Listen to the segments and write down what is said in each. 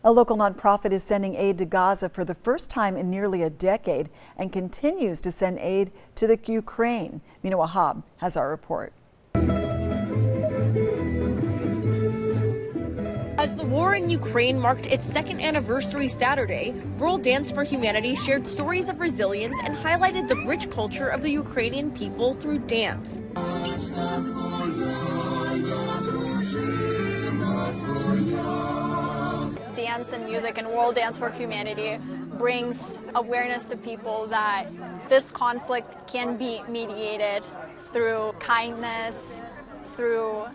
A local nonprofit is sending aid to Gaza for the first time in nearly a decade and continues to send aid to the Ukraine. Mina Wahab has our report. As the war in Ukraine marked its second anniversary Saturday, World Dance for Humanity shared stories of resilience and highlighted the rich culture of the Ukrainian people through dance. Dance and music and World Dance for Humanity brings awareness to people that this conflict can be mediated through kindness, through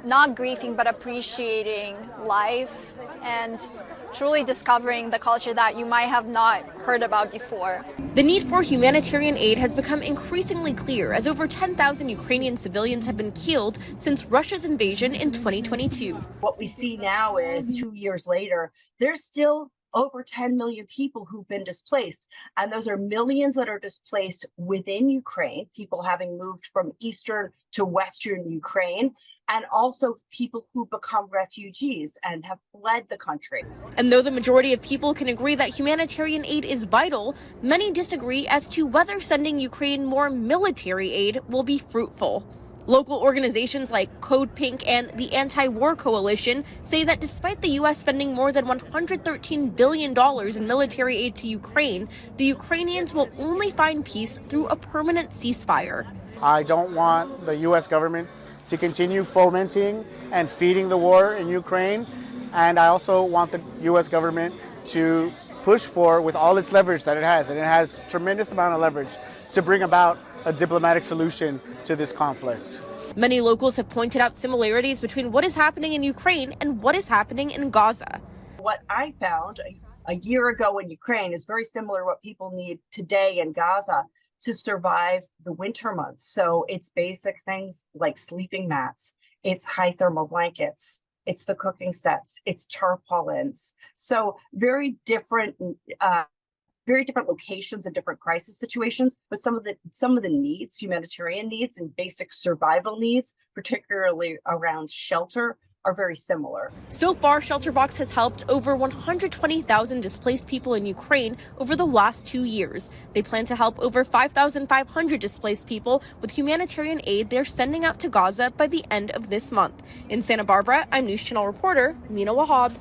not grieving but appreciating life and truly discovering the culture that you might have not heard about before. The need for humanitarian aid has become increasingly clear as over 10,000 Ukrainian civilians have been killed since Russia's invasion in 2022. What we see now is 2 years later, there's still over 10 million people who've been displaced. And those are millions that are displaced within Ukraine, people having moved from eastern to western Ukraine, and also people who become refugees and have fled the country. And though the majority of people can agree that humanitarian aid is vital, many disagree as to whether sending Ukraine more military aid will be fruitful. Local organizations like Code Pink and the Anti-War Coalition say that despite the U.S. spending more than $113 billion in military aid to Ukraine, the Ukrainians will only find peace through a permanent ceasefire. I don't want the U.S. government to continue fomenting and feeding the war in Ukraine. And I also want the U.S. government to push for, with all its leverage that it has, and it has tremendous amount of leverage, to bring about a diplomatic solution to this conflict. Many locals have pointed out similarities between what is happening in Ukraine and what is happening in Gaza. What I found a year ago in Ukraine is very similar to what people need today in Gaza to survive the winter months. So it's basic things like sleeping mats, it's high thermal blankets, it's the cooking sets, it's tarpaulins. So very different locations and different crisis situations, but some of the needs, humanitarian needs and basic survival needs, particularly around shelter, are very similar. So far, ShelterBox has helped over 120,000 displaced people in Ukraine over the last 2 years. They plan to help over 5,500 displaced people with humanitarian aid they're sending out to Gaza by the end of this month. In Santa Barbara, I'm News Channel reporter Mina Wahab.